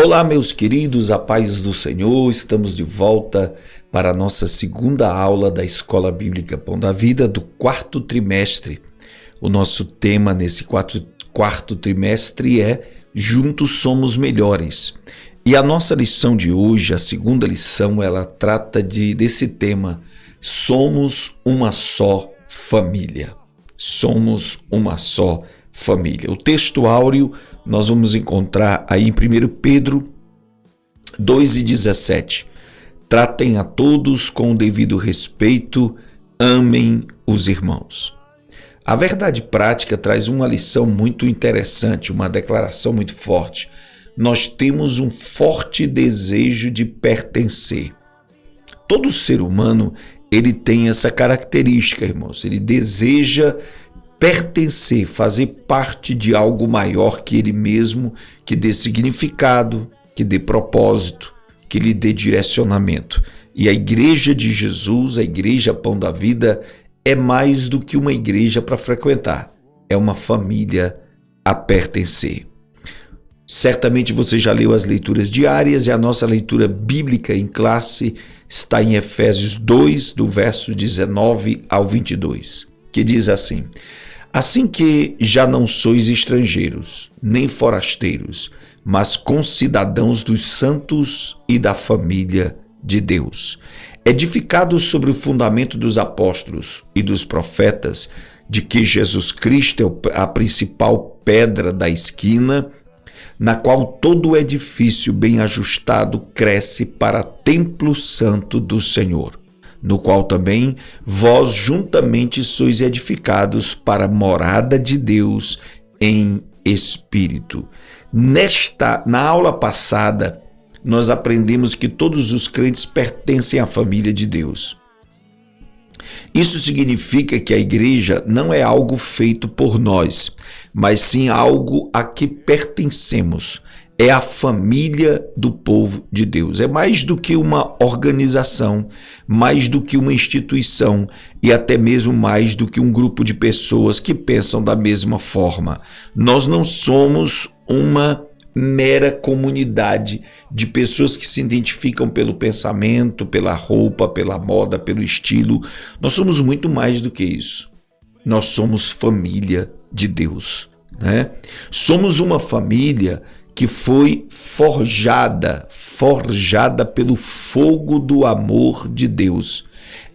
Olá, meus queridos, a paz do Senhor. Estamos de volta para a nossa segunda aula da Escola Bíblica Pão da Vida do quarto trimestre. O nosso tema nesse quarto trimestre é Juntos Somos Melhores. E a nossa lição de hoje, a segunda lição, ela trata desse tema: Somos uma só família. Somos uma só família. O texto áureo nós vamos encontrar aí em 1 Pedro 2,17. Tratem a todos com o devido respeito, amem os irmãos. A verdade prática traz uma lição muito interessante, uma declaração muito forte. Nós temos um forte desejo de pertencer. Todo ser humano, ele tem essa característica, irmãos. Ele deseja pertencer, fazer parte de algo maior que ele mesmo, que dê significado, que dê propósito, que lhe dê direcionamento. E a Igreja de Jesus, a Igreja Pão da Vida, é mais do que uma igreja para frequentar. É uma família a pertencer. Certamente você já leu as leituras diárias e a nossa leitura bíblica em classe está em Efésios 2, do verso 19 ao 22, que diz assim: assim que já não sois estrangeiros, nem forasteiros, mas concidadãos dos santos e da família de Deus, edificados sobre o fundamento dos apóstolos e dos profetas, de que Jesus Cristo é a principal pedra da esquina, na qual todo o edifício bem ajustado cresce para templo santo do Senhor, no qual também vós juntamente sois edificados para a morada de Deus em espírito. Na aula passada, nós aprendemos que todos os crentes pertencem à família de Deus. Isso significa que a igreja não é algo feito por nós, mas sim algo a que pertencemos. É a família do povo de Deus. É mais do que uma organização, mais do que uma instituição e até mesmo mais do que um grupo de pessoas que pensam da mesma forma. Nós não somos uma mera comunidade de pessoas que se identificam pelo pensamento, pela roupa, pela moda, pelo estilo. Nós somos muito mais do que isso. Nós somos família de Deus, né? Somos uma família que foi forjada pelo fogo do amor de Deus,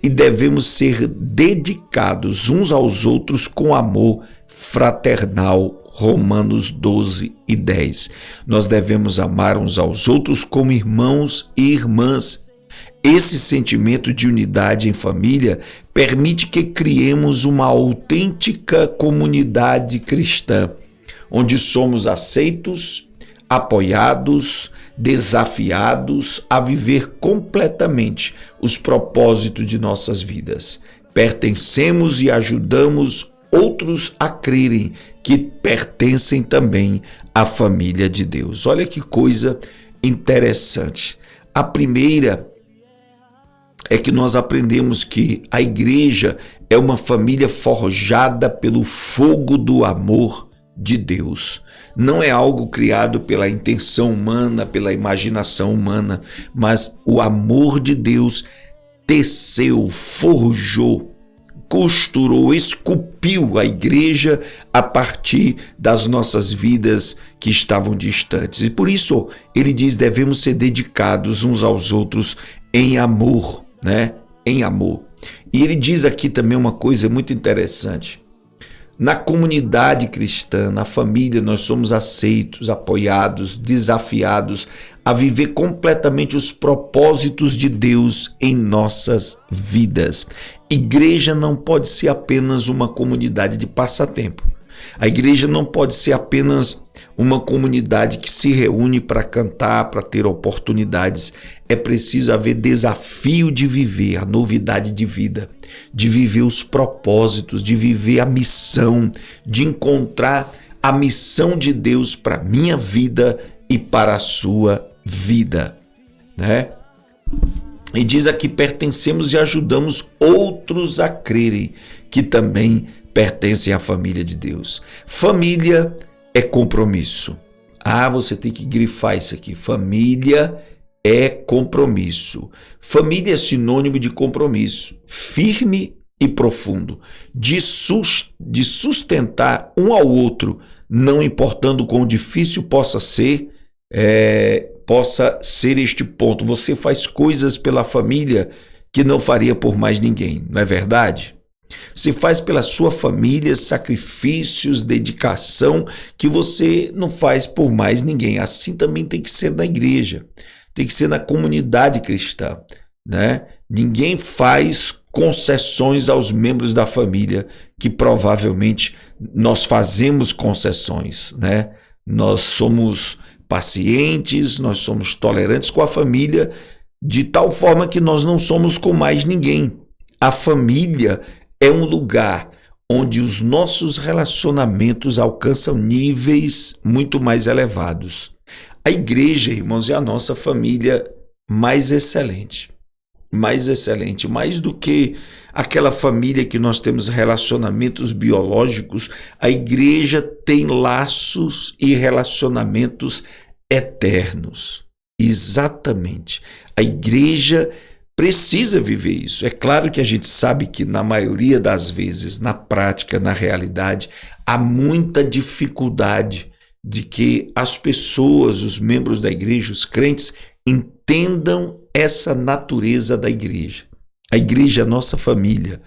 e devemos ser dedicados uns aos outros com amor fraternal. Romanos 12:10. Nós devemos amar uns aos outros como irmãos e irmãs. Esse sentimento de unidade em família permite que criemos uma autêntica comunidade cristã, onde somos aceitos, apoiados, desafiados a viver completamente os propósitos de nossas vidas. Pertencemos e ajudamos outros a crerem que pertencem também à família de Deus. Olha que coisa interessante. A primeira é que nós aprendemos que a igreja é uma família forjada pelo fogo do amor de Deus. Não é algo criado pela intenção humana, pela imaginação humana, mas o amor de Deus teceu, forjou, costurou, esculpiu a igreja a partir das nossas vidas que estavam distantes. E por isso ele diz: devemos ser dedicados uns aos outros em amor, né? Em amor. E ele diz aqui também uma coisa muito interessante. Na comunidade cristã, na família, nós somos aceitos, apoiados, desafiados a viver completamente os propósitos de Deus em nossas vidas. Igreja não pode ser apenas uma comunidade de passatempo. A igreja não pode ser apenas uma comunidade que se reúne para cantar, para ter oportunidades. É preciso haver desafio de viver a novidade de vida, de viver os propósitos, de viver a missão, de encontrar a missão de Deus para a minha vida e para a sua vida, né? E diz aqui: pertencemos e ajudamos outros a crerem que também pertencem à família de Deus. Família é compromisso. Ah, você tem que grifar isso aqui. Família é compromisso. Família é sinônimo de compromisso, firme e profundo, de sustentar um ao outro, não importando quão difícil possa ser este ponto. Você faz coisas pela família que não faria por mais ninguém, não é verdade? Você faz pela sua família sacrifícios, dedicação que você não faz por mais ninguém. Assim também tem que ser na igreja, tem que ser na comunidade cristã, né? Ninguém faz concessões aos membros da família, que provavelmente nós fazemos concessões, né? Nós somos pacientes, nós somos tolerantes com a família, de tal forma que nós não somos com mais ninguém. A família é um lugar onde os nossos relacionamentos alcançam níveis muito mais elevados. A igreja, irmãos, é a nossa família mais excelente, mais do que aquela família que nós temos relacionamentos biológicos. A igreja tem laços e relacionamentos eternos. Exatamente. A igreja precisa viver isso. É claro que a gente sabe que na maioria das vezes, na prática, na realidade, há muita dificuldade de que as pessoas, os membros da igreja, os crentes, entendam essa natureza da igreja. A igreja é a nossa família,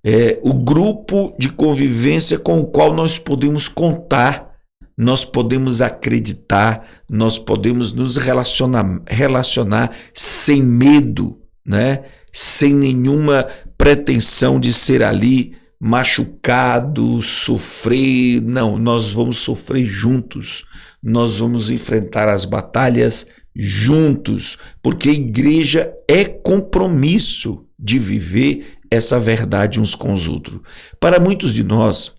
é o grupo de convivência com o qual nós podemos contar, nós podemos acreditar, nós podemos nos relacionar sem medo, né? Sem nenhuma pretensão de ser ali machucado, sofrer. Não, nós vamos sofrer juntos, nós vamos enfrentar as batalhas juntos, porque a igreja é compromisso de viver essa verdade uns com os outros. Para muitos de nós,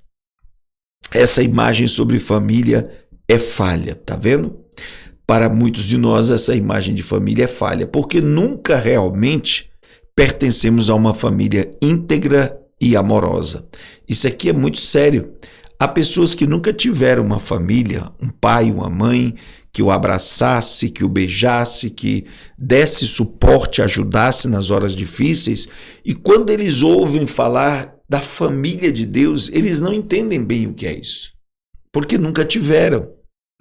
essa imagem sobre família é falha, tá vendo? Para muitos de nós, essa imagem de família é falha, porque nunca realmente pertencemos a uma família íntegra e amorosa. Isso aqui é muito sério. Há pessoas que nunca tiveram uma família, um pai, uma mãe, que o abraçasse, que o beijasse, que desse suporte, ajudasse nas horas difíceis. E quando eles ouvem falar da família de Deus, eles não entendem bem o que é isso. Porque nunca tiveram,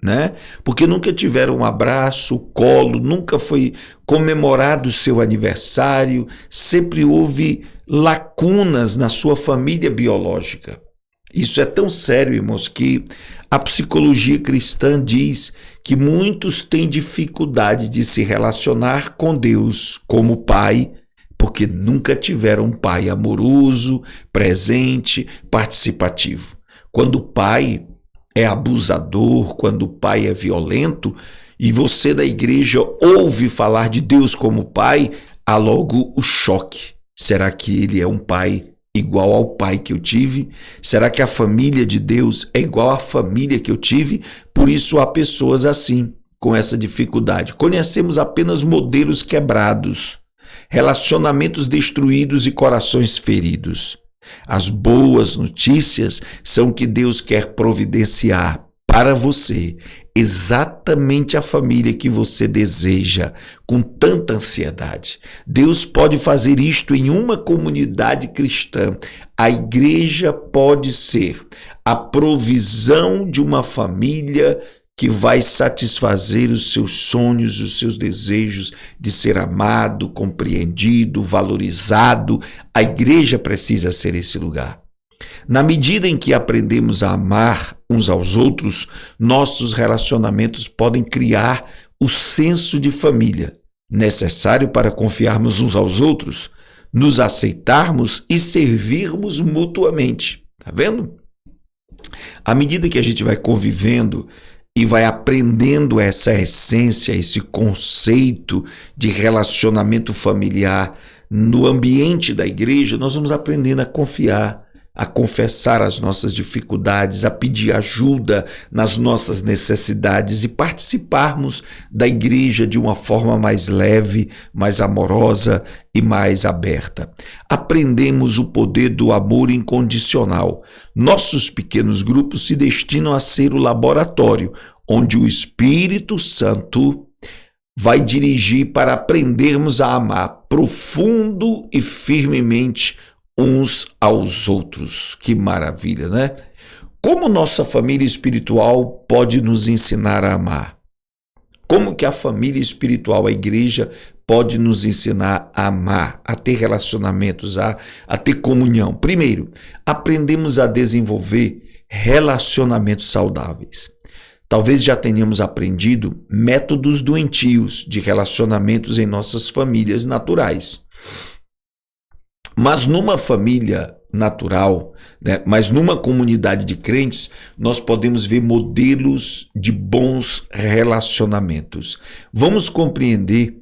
né? Porque nunca tiveram um abraço, colo, nunca foi comemorado o seu aniversário, sempre houve lacunas na sua família biológica. Isso é tão sério, irmãos, que a psicologia cristã diz que muitos têm dificuldade de se relacionar com Deus como pai, porque nunca tiveram um pai amoroso, presente, participativo. Quando o pai é abusador, quando o pai é violento, e você da igreja ouve falar de Deus como pai, há logo o choque. Será que ele é um pai igual ao pai que eu tive? Será que a família de Deus é igual à família que eu tive? Por isso há pessoas assim, com essa dificuldade. Conhecemos apenas modelos quebrados, relacionamentos destruídos e corações feridos. As boas notícias são que Deus quer providenciar para você exatamente a família que você deseja com tanta ansiedade. Deus pode fazer isto em uma comunidade cristã. A igreja pode ser a provisão de uma família que vai satisfazer os seus sonhos, os seus desejos de ser amado, compreendido, valorizado. A igreja precisa ser esse lugar. Na medida em que aprendemos a amar uns aos outros, nossos relacionamentos podem criar o senso de família necessário para confiarmos uns aos outros, nos aceitarmos e servirmos mutuamente. Tá vendo? À medida que a gente vai convivendo e vai aprendendo essa essência, esse conceito de relacionamento familiar no ambiente da igreja, nós vamos aprendendo a confiar, a confessar as nossas dificuldades, a pedir ajuda nas nossas necessidades e participarmos da igreja de uma forma mais leve, mais amorosa e mais aberta. Aprendemos o poder do amor incondicional. Nossos pequenos grupos se destinam a ser o laboratório onde o Espírito Santo vai dirigir para aprendermos a amar profundo e firmemente uns aos outros. Que maravilha, né? Como nossa família espiritual pode nos ensinar a amar? Como que a família espiritual, a igreja, pode nos ensinar a amar, a ter relacionamentos, a ter comunhão? Primeiro, aprendemos a desenvolver relacionamentos saudáveis. Talvez já tenhamos aprendido métodos doentios de relacionamentos em nossas famílias naturais. Mas numa família natural, né, mas numa comunidade de crentes, nós podemos ver modelos de bons relacionamentos. Vamos compreender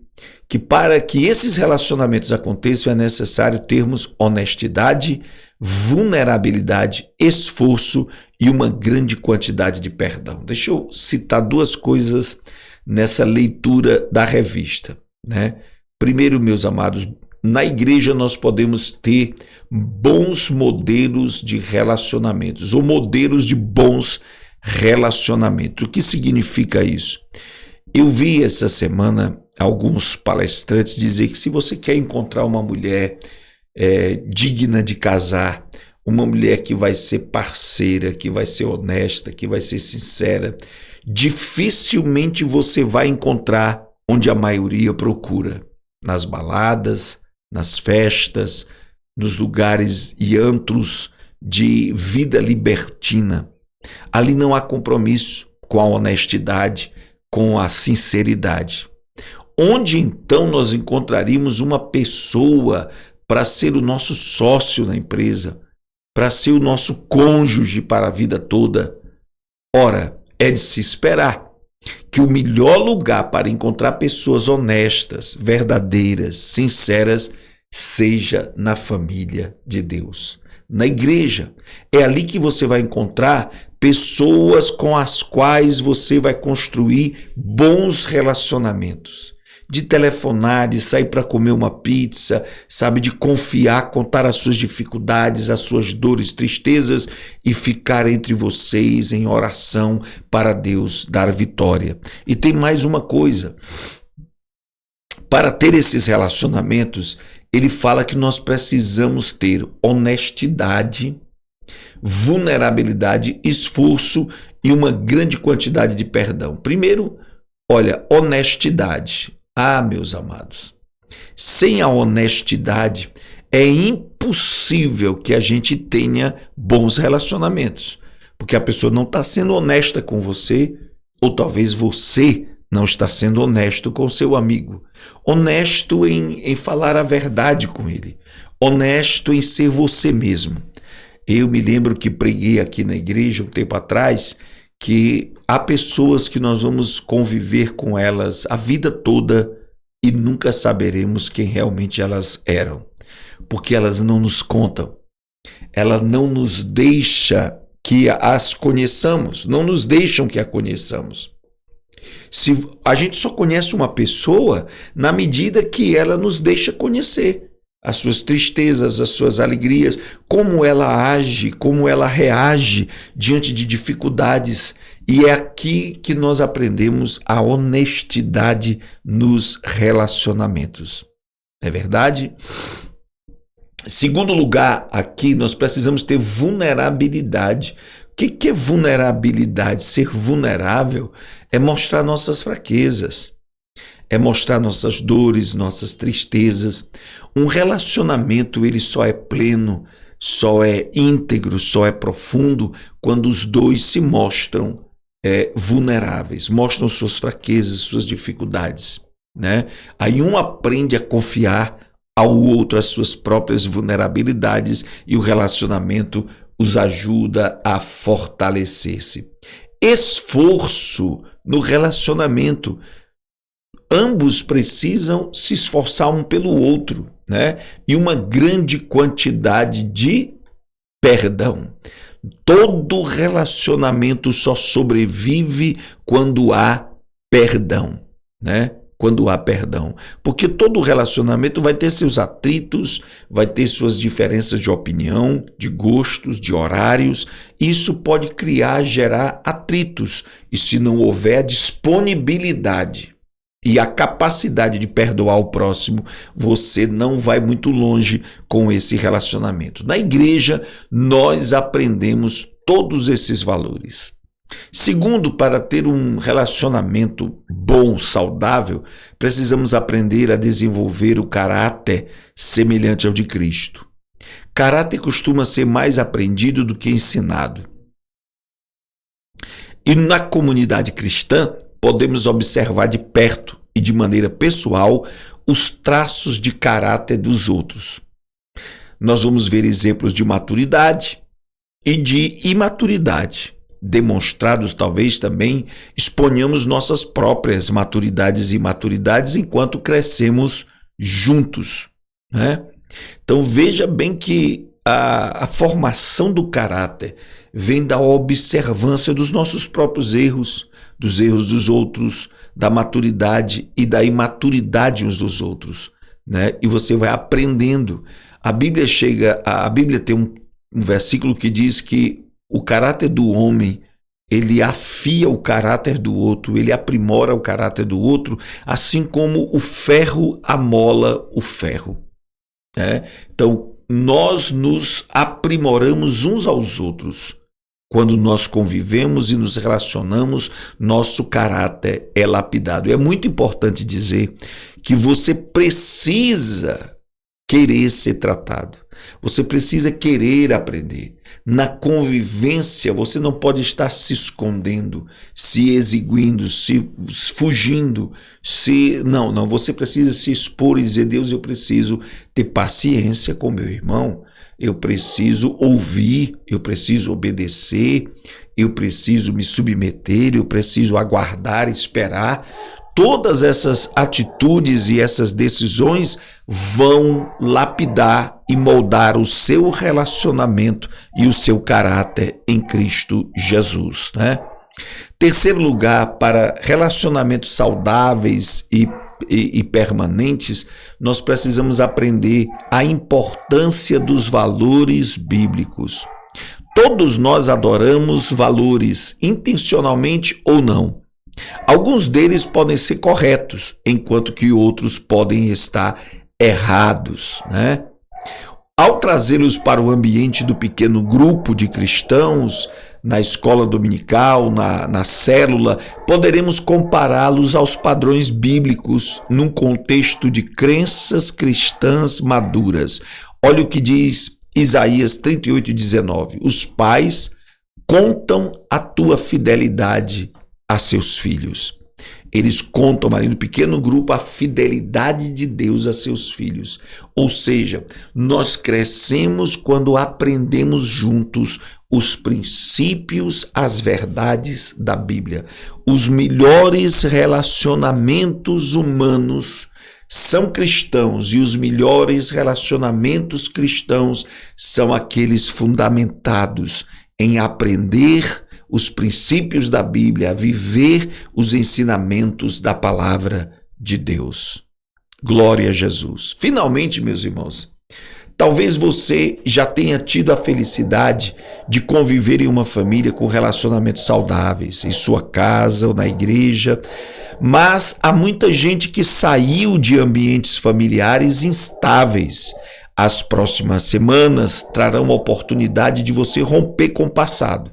que para que esses relacionamentos aconteçam é necessário termos honestidade, vulnerabilidade, esforço e uma grande quantidade de perdão. Deixa eu citar duas coisas nessa leitura da revista, né? Primeiro, meus amados, na igreja nós podemos ter bons modelos de relacionamentos ou modelos de bons relacionamentos. O que significa isso? Eu vi essa semana alguns palestrantes dizer que se você quer encontrar uma mulher digna de casar, uma mulher que vai ser parceira, que vai ser honesta, que vai ser sincera, dificilmente você vai encontrar onde a maioria procura, nas baladas, nas festas, nos lugares e antros de vida libertina. Ali não há compromisso com a honestidade, com a sinceridade. Onde então nós encontraríamos uma pessoa para ser o nosso sócio na empresa, para ser o nosso cônjuge para a vida toda? Ora, é de se esperar que o melhor lugar para encontrar pessoas honestas, verdadeiras, sinceras, seja na família de Deus, na igreja. É ali que você vai encontrar pessoas com as quais você vai construir bons relacionamentos. De telefonar, de sair para comer uma pizza, sabe, de confiar, contar as suas dificuldades, as suas dores, tristezas e ficar entre vocês em oração para Deus dar vitória. E tem mais uma coisa. Para ter esses relacionamentos, ele fala que nós precisamos ter honestidade, vulnerabilidade, esforço e uma grande quantidade de perdão. Primeiro, olha, honestidade. Ah, meus amados, sem a honestidade é impossível que a gente tenha bons relacionamentos, porque a pessoa não está sendo honesta com você, ou talvez você não está sendo honesto com seu amigo, honesto em falar a verdade com ele, honesto em ser você mesmo. Eu me lembro que preguei aqui na igreja um tempo atrás que há pessoas que nós vamos conviver com elas a vida toda e nunca saberemos quem realmente elas eram, porque elas não nos contam, ela não nos deixa que as conheçamos, não nos deixam que a conheçamos. Se a gente só conhece uma pessoa na medida que ela nos deixa conhecer as suas tristezas, as suas alegrias, como ela age, como ela reage diante de dificuldades. E é aqui que nós aprendemos a honestidade nos relacionamentos. É verdade? Segundo lugar, aqui nós precisamos ter vulnerabilidade. O que é vulnerabilidade? Ser vulnerável é mostrar nossas fraquezas, é mostrar nossas dores, nossas tristezas. Um relacionamento, ele só é pleno, só é íntegro, só é profundo quando os dois se mostram vulneráveis, mostram suas fraquezas, suas dificuldades, né? Aí um aprende a confiar ao outro as suas próprias vulnerabilidades e o relacionamento os ajuda a fortalecer-se. Esforço no relacionamento. Ambos precisam se esforçar um pelo outro, né? E uma grande quantidade de perdão. Todo relacionamento só sobrevive quando há perdão, né? Quando há perdão. Porque todo relacionamento vai ter seus atritos, vai ter suas diferenças de opinião, de gostos, de horários. Isso pode gerar atritos. E se não houver a disponibilidade e a capacidade de perdoar o próximo, você não vai muito longe com esse relacionamento. Na igreja, nós aprendemos todos esses valores. Segundo, para ter um relacionamento bom, saudável, precisamos aprender a desenvolver o caráter semelhante ao de Cristo. Caráter costuma ser mais aprendido do que ensinado. E na comunidade cristã, podemos observar de perto e de maneira pessoal os traços de caráter dos outros. Nós vamos ver exemplos de maturidade e de imaturidade. Demonstrados, talvez também exponhamos nossas próprias maturidades e imaturidades enquanto crescemos juntos, né? Então veja bem que a formação do caráter vem da observância dos nossos próprios erros, dos erros dos outros, da maturidade e da imaturidade uns dos outros, né? E você vai aprendendo. A Bíblia tem um versículo que diz que o caráter do homem, ele afia o caráter do outro, ele aprimora o caráter do outro, assim como o ferro amola o ferro, né? Então, nós nos aprimoramos uns aos outros. Quando nós convivemos e nos relacionamos, nosso caráter é lapidado. É muito importante dizer que você precisa querer ser tratado. Você precisa querer aprender. Na convivência, você não pode estar se escondendo, se exiguindo, se fugindo. Não, você precisa se expor e dizer: Deus, eu preciso ter paciência com meu irmão, eu preciso ouvir, eu preciso obedecer, eu preciso me submeter, eu preciso aguardar, esperar. Todas essas atitudes e essas decisões vão lapidar e moldar o seu relacionamento e o seu caráter em Cristo Jesus, né? Terceiro lugar, para relacionamentos saudáveis e permanentes, nós precisamos aprender a importância dos valores bíblicos. Todos nós adoramos valores, intencionalmente ou não. Alguns deles podem ser corretos, enquanto que outros podem estar errados, né? Ao trazê-los para o ambiente do pequeno grupo de cristãos, na escola dominical, na célula, poderemos compará-los aos padrões bíblicos num contexto de crenças cristãs maduras. Olha o que diz Isaías 38:19. Os pais contam a tua fidelidade a seus filhos. Eles contam, ali no pequeno grupo, a fidelidade de Deus a seus filhos. Ou seja, nós crescemos quando aprendemos juntos os princípios, as verdades da Bíblia. Os melhores relacionamentos humanos são cristãos e os melhores relacionamentos cristãos são aqueles fundamentados em aprender os princípios da Bíblia, a viver os ensinamentos da palavra de Deus. Glória a Jesus. Finalmente, meus irmãos, talvez você já tenha tido a felicidade de conviver em uma família com relacionamentos saudáveis, em sua casa ou na igreja, mas há muita gente que saiu de ambientes familiares instáveis. As próximas semanas trarão a oportunidade de você romper com o passado.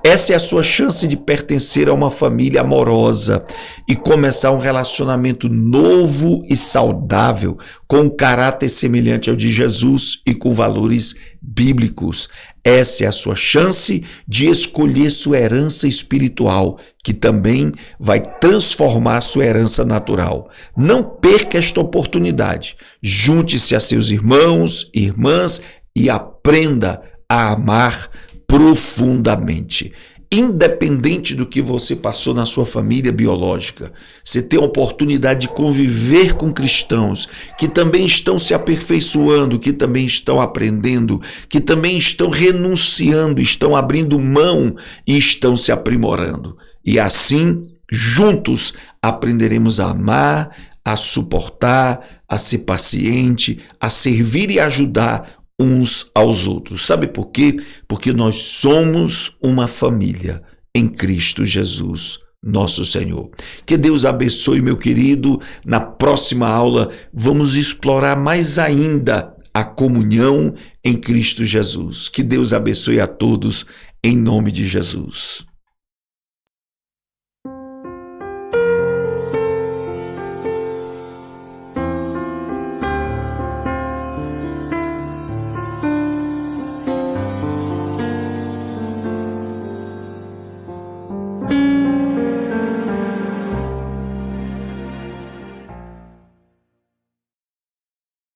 Essa é a sua chance de pertencer a uma família amorosa e começar um relacionamento novo e saudável, com um caráter semelhante ao de Jesus e com valores bíblicos. Essa é a sua chance de escolher sua herança espiritual, que também vai transformar sua herança natural. Não perca esta oportunidade. Junte-se a seus irmãos e irmãs e aprenda a amar profundamente. independente do que você passou na sua família biológica, você tem a oportunidade de conviver com cristãos que também estão se aperfeiçoando, que também estão aprendendo, que também estão renunciando, estão abrindo mão e estão se aprimorando. E assim, juntos, aprenderemos a amar, a suportar, a ser paciente, a servir e ajudar uns aos outros. Sabe por quê? Porque nós somos uma família em Cristo Jesus, nosso Senhor. Que Deus abençoe, meu querido. Na próxima aula, vamos explorar mais ainda a comunhão em Cristo Jesus. Que Deus abençoe a todos, em nome de Jesus.